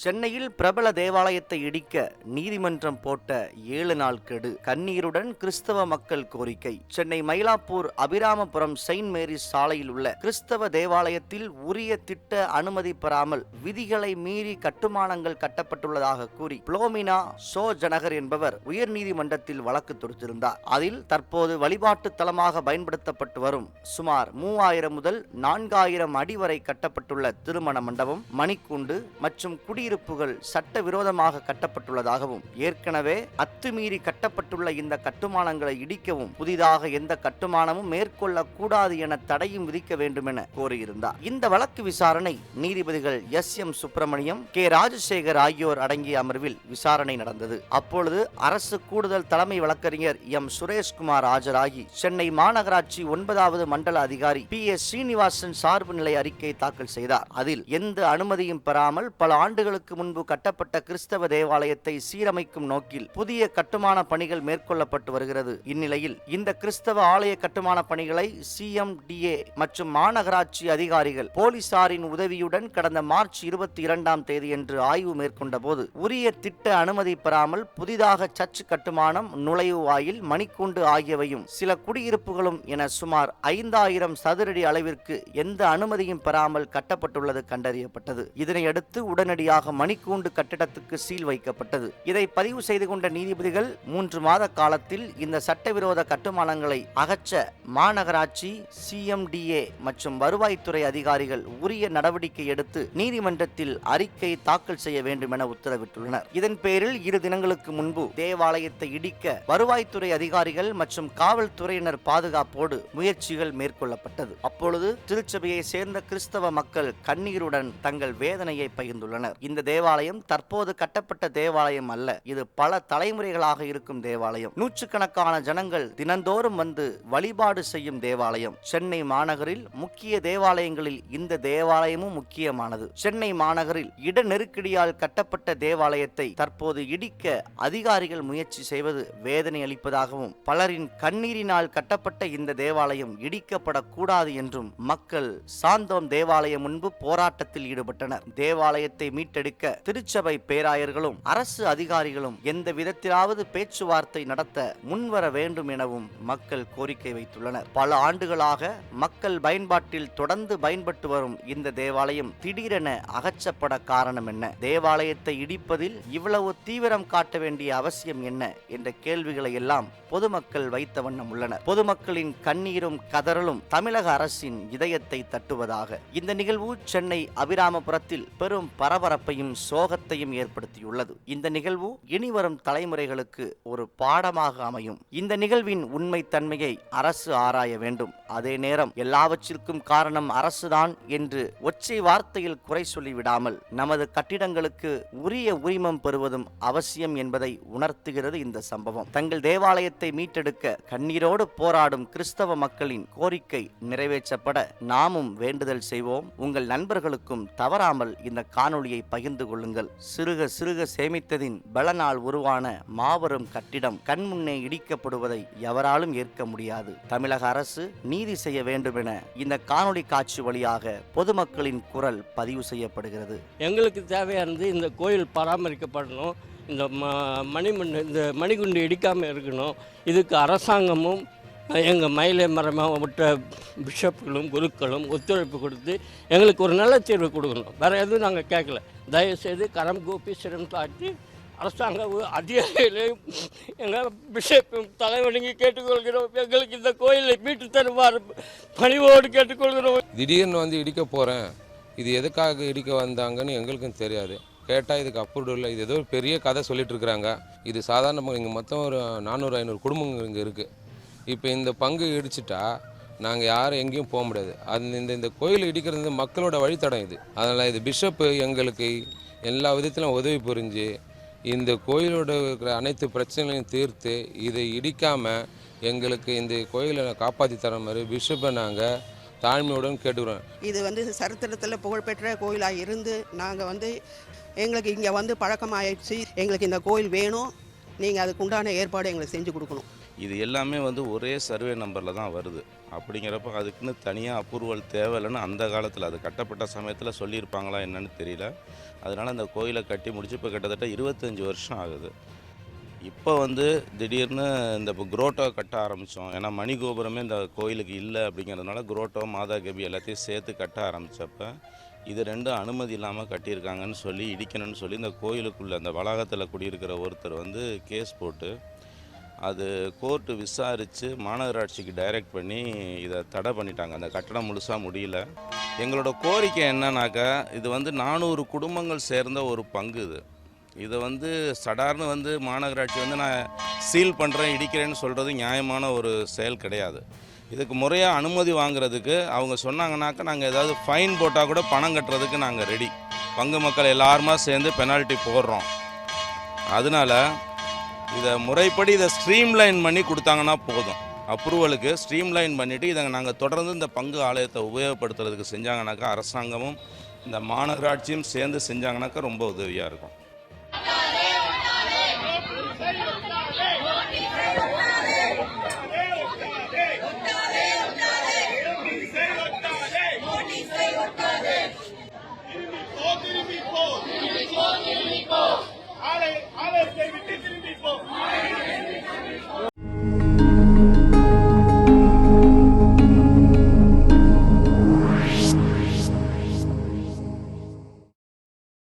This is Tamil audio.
சென்னையில் பிரபல தேவாலயத்தை இடிக்க நீதிமன்றம் போட்ட 7 நாள் கெடு. கண்ணீருடன் கிறிஸ்தவ மக்கள் கோரிக்கை. சென்னை மயிலாப்பூர் அபிராமபுரம் செயின்ட் மேரிஸ் சாலையில் உள்ள கிறிஸ்தவ தேவாலயத்தில் உரிய திட்ட அனுமதி பெறாமல் விதிகளை மீறி கட்டுமானங்கள் கட்டப்பட்டுள்ளதாக கூறி புளோமினா சோஜனகர் என்பவர் உயர்நீதிமன்றத்தில் வழக்கு தொடுத்திருந்தார். அதில் தற்போது வழிபாட்டு தலமாக பயன்படுத்தப்பட்டு வரும் சுமார் 3000 முதல் 4000 அடி வரை கட்டப்பட்டுள்ள திருமண மண்டபம், மணிக்கூண்டு மற்றும் குடியிருப்புகள் சட்டவிரோதமாக கட்டப்பட்டுள்ளதாகவும், ஏற்கனவே அத்துமீறி கட்டப்பட்டுள்ள இந்த கட்டுமானங்களை இடிக்கவும் புதிதாக எந்த கட்டுமானமும் மேற்கொள்ளக்கூடாது என தடையும் விதிக்க வேண்டும் என கோரியிருந்தார். இந்த வழக்கு விசாரணை நீதிபதிகள் எஸ்.எம். சுப்பிரமணியம், கே. ராஜசேகர் ஆகியோர் அடங்கிய அமர்வில் விசாரணை நடந்தது. அப்பொழுது அரசு கூடுதல் தலைமை வழக்கறிஞர் எம். சுரேஷ்குமார் ஆஜராகி சென்னை மாநகராட்சி 9வது மண்டல அதிகாரி பி.எஸ். ஸ்ரீனிவாசன் சார்பு நிலை அறிக்கை தாக்கல் செய்தார். அதில் எந்த அனுமதியும் பெறாமல் பல ஆண்டுகளுக்கு முன்பு கட்டப்பட்ட கிறிஸ்தவ தேவாலயத்தை சீரமைக்கும் நோக்கில் புதிய கட்டுமான பணிகள் மேற்கொள்ளப்பட்டு வருகிறது. இந்நிலையில் இந்த கிறிஸ்தவ ஆலய கட்டுமான பணிகளை CMDA மற்றும் மாநகராட்சி அதிகாரிகள் போலீசாரின் உதவியுடன் கடந்த மார்ச் 22ஆம் தேதியன்று ஆய்வு மேற்கொண்ட போது உரிய திட்ட அனுமதி பெறாமல் புதிதாக சர்ச் கட்டுமானம், நுழைவு வாயில், மணிக்கூண்டு ஆகியவையும் சில குடியிருப்புகளும் என சுமார் 5000 சதுரடி அளவிற்கு எந்த அனுமதியும் பெறாமல் கட்டப்பட்டுள்ளது கண்டறியப்பட்டது. இதனையடுத்து உடனடியாக மணிக்கூண்டு கட்டிடத்துக்கு சீல் வைக்கப்பட்டது. இதை பதிவு செய்து கொண்ட நீதிபதிகள் 3 மாத காலத்தில் இந்த சட்டவிரோத கட்டுமானங்களை அகற்ற மாநகராட்சி, CMDA மற்றும் வருவாய்த்துறை அதிகாரிகள் உரிய நடவடிக்கை எடுத்து நீதிமன்றத்தில் அறிக்கை தாக்கல் செய்ய வேண்டும் என உத்தரவிட்டுள்ளனர். இதன் பேரில் 2 தினங்களுக்கு முன்பு தேவாலயத்தை இடிக்க வருவாய்த்துறை அதிகாரிகள் மற்றும் காவல்துறையினர் பாதுகாப்போடு முயற்சிகள் மேற்கொள்ளப்பட்டது. அப்பொழுது திருச்சபையை சேர்ந்த கிறிஸ்தவ மக்கள் கண்ணீருடன் தங்கள் வேதனையை பகிர்ந்துள்ளனர். இந்த தேவாலயம் தற்போது கட்டப்பட்ட தேவாலயம் அல்ல, இது பல தலைமுறைகளாக இருக்கும் தேவாலயம். நூற்றுக்கணக்கான ஜனங்கள் தினந்தோறும் வந்து வழிபாடு செய்யும் தேவாலயம். சென்னை மாநகரில் முக்கிய தேவாலயங்களில் இந்த தேவாலயமும் முக்கியமானது. சென்னை மாநகரில் இட நெருக்கடியால் கட்டப்பட்ட தேவாலயத்தை தற்போது இடிக்க அதிகாரிகள் முயற்சி செய்வது வேதனை அளிப்பதாகவும், பலரின் கண்ணீரினால் கட்டப்பட்ட இந்த தேவாலயம் இடிக்கப்படக்கூடாது என்றும் மக்கள் சாந்தோம் தேவாலயம் முன்பு போராட்டத்தில் ஈடுபட்டனர். தேவாலயத்தை மீட்டெடுக்க திருச்சபை பேராயர்களும் அரசு அதிகாரிகளும் எந்த விதத்திலாவது பேச்சுவார்த்தை நடத்த முன்வர வேண்டும் எனவும் மக்கள் கோரிக்கை வைத்துள்ளனர். பல ஆண்டுகளாக மக்கள் பயன்பாட்டில் தொடர்ந்து பயன்பட்டு வரும் இந்த தேவாலயம் திடீரென அகற்றப்பட காரணம் என்ன? தேவாலயத்தை இடிப்பதில் இவ்வளவு தீவிரம் காட்ட வேண்டிய அவசியம் என்ன என்ற கேள்விகளை எல்லாம் பொதுமக்கள் வைத்த வண்ணம் உள்ளனர். பொதுமக்களின் கண்ணீரும் கதறலும் தமிழக அரசின் இதயத்தை தட்டுவதாக இந்த நிகழ்வு சென்னை அபிராமபுரத்தில் பெரும் பரபரப்பையும் சோகத்தையும் ஏற்படுத்தியுள்ளது. இந்த நிகழ்வு இனிவரும் தலைமுறைகளுக்கு ஒரு பாடமாக அமையும். இந்த நிகழ்வின் உண்மை தன்மையை அரசு ஆராய வேண்டும். அதே நேரம் எல்லாவற்றிற்கும் காரணம் அரசுதான் என்று ஒற்றை வார்த்தையில் குறை சொல்லிவிடாமல் நமது கட்டிடங்களுக்கு உரிய உரிமம் பெறுவதும் அவசியம் என்பதை உணர்த்துகிறது இந்த சம்பவம். தங்கள் தேவாலயத்தை மீட்டெடுக்க கண்ணீரோடு போராடும் கிறிஸ்தவ மக்களின் கோரிக்கை நிறைவேற்றப்பட நாமும் வேண்டுதல் செய்வோம். உங்கள் நண்பர்களுக்கும் தவறாமல் இந்த காணொளியை பகிர்ந்து கொள்ளுங்கள். சிறுக சிறுக சேமித்ததின் பலனால் உருவான மாபெரும் கட்டிடம் கண்முன்னே இடிக்கப்படுவதை எவராலும் ஏற்க முடியாது. தமிழக அரசு நீதி செய்ய வேண்டும் என இந்த காணொளி காட்சி வழியாக பொதுமக்களின் குரல் பதிவு செய்யப்படுகிறது. எங்களுக்கு தேவையானது இந்த கோயில் பராமரிக்கப்படணும், இந்த மணிகுண்டு இடிக்காமல் இருக்கணும். இதுக்கு அரசாங்கமும் எங்கள் மயிலை மாவட்ட பிஷப்புகளும் குருக்களும் ஒத்துழைப்பு கொடுத்து எங்களுக்கு ஒரு நல்ல தீர்வு கொடுக்கணும். வேறு எதுவும் நாங்கள் கேட்கல. தயவுசெய்து கரம் கூப்பி சிரம் தாட்டி அரசாங்க அதிகாரிகளையும் எங்கள் பிஷப்பும் தலைவணங்கி கேட்டுக்கொள்கிறோம். எங்களுக்கு இந்த கோயிலை மீட்டு தருவார் பணிவோடு கேட்டுக்கொள்கிறோம். திடீர்னு வந்து இடிக்க போகிறேன், இது எதுக்காக இடிக்க வந்தாங்கன்னு எங்களுக்கும் தெரியாது. கேட்டால் இதுக்கு அப்ரூவ் இல்லை, இது ஏதோ ஒரு பெரிய கதை சொல்லிட்டு இருக்கிறாங்க. இது சாதாரண இங்கே மொத்தம் ஒரு 400-500 குடும்பங்கள் இங்கே இருக்குது. இப்போ இந்த பங்கு இடிச்சிட்டா நாங்கள் யாரும் எங்கேயும் போக முடியாது. இந்த கோயில் இடிக்கிறது மக்களோட வழித்தடம் இது. அதனால் இது பிஷப்பு எங்களுக்கு எல்லா விதத்திலும் உதவி புரிஞ்சு இந்த கோயிலோட இருக்கிற அனைத்து பிரச்சனைகளையும் தீர்த்து இதை இடிக்காமல் எங்களுக்கு இந்த கோயிலை காப்பாற்றி தர மாதிரி பிஷப்பை நாங்கள் தாழ்மையுடன் கேட்டுக்கிறோம். இது சரித்திரத்தில் புகழ்பெற்ற கோயிலாக இருந்து நாங்கள் எங்களுக்கு இங்கே பழக்கமாயிடுச்சு. எங்களுக்கு இந்த கோயில் வேணும், நீங்கள் அதுக்கு உண்டான ஏற்பாடு எங்களுக்கு செஞ்சு கொடுக்கணும். இது எல்லாமே வந்து ஒரே சர்வே நம்பரில் தான் வருது. அப்படிங்கிறப்ப அதுக்குன்னு தனியாக அப்ரூவல் தேவையில்லைன்னு அந்த காலத்தில் அது கட்டப்பட்ட சமயத்தில் சொல்லியிருப்பாங்களா என்னன்னு தெரியல. அதனால் அந்த கோயிலை கட்டி முடிச்சு இப்போ கிட்டத்தட்ட 25 வருஷம் ஆகுது. இப்போ வந்து திடீர்னு இந்த இப்போ குரோட்டோ கட்ட ஆரம்பித்தோம். ஏன்னா மணிகோபுரமே இந்த கோயிலுக்கு இல்லை அப்படிங்கிறதுனால குரோட்டோ மாதா கபி எல்லாத்தையும் சேர்த்து கட்ட ஆரம்பித்தப்ப இது ரெண்டும் அனுமதி இல்லாமல் கட்டியிருக்காங்கன்னு சொல்லி இடிக்கணும்னு சொல்லி இந்த கோயிலுக்குள்ளே அந்த வளாகத்தில் குடியிருக்கிற ஒருத்தர் வந்து கேஸ் போட்டு அது கோர்ட்டு விசாரித்து மாநகராட்சிக்கு டைரக்ட் பண்ணி இதை தடை பண்ணிட்டாங்க. அந்த கட்டடம் முழுசாக முடியல. எங்களோட கோரிக்கை என்னன்னாக்கா, இது வந்து 400 குடும்பங்கள் சேர்ந்த ஒரு பங்கு இது. இதை வந்து சடார்னு வந்து மாநகராட்சி வந்து நான் சீல் பண்ணுறேன் இடிக்கிறேன்னு சொல்கிறது நியாயமான ஒரு செயல் கிடையாது. இதுக்கு முறையாக அனுமதி வாங்குறதுக்கு அவங்க சொன்னாங்கன்னாக்கா நாங்கள் ஏதாவது ஃபைன் போட்டால் கூட பணம் கட்டுறதுக்கு நாங்கள் ரெடி. பங்கு மக்கள் எல்லாருமா சேர்ந்து பெனால்ட்டி போடுறோம். அதனால் இதை முறைப்படி இதை ஸ்ட்ரீம்லைன் பண்ணி கொடுத்தாங்கன்னா போதும். அப்ரூவலுக்கு ஸ்ட்ரீம்லைன் பண்ணிவிட்டு இதை நாங்கள் தொடர்ந்து இந்த பங்கு ஆலயத்தை உபயோகப்படுத்துறதுக்கு செஞ்சாங்கனாக்கா அரசாங்கமும் இந்த மாநகராட்சியும் சேர்ந்து செஞ்சாங்கனாக்கா ரொம்ப உதவியாக இருக்கும்.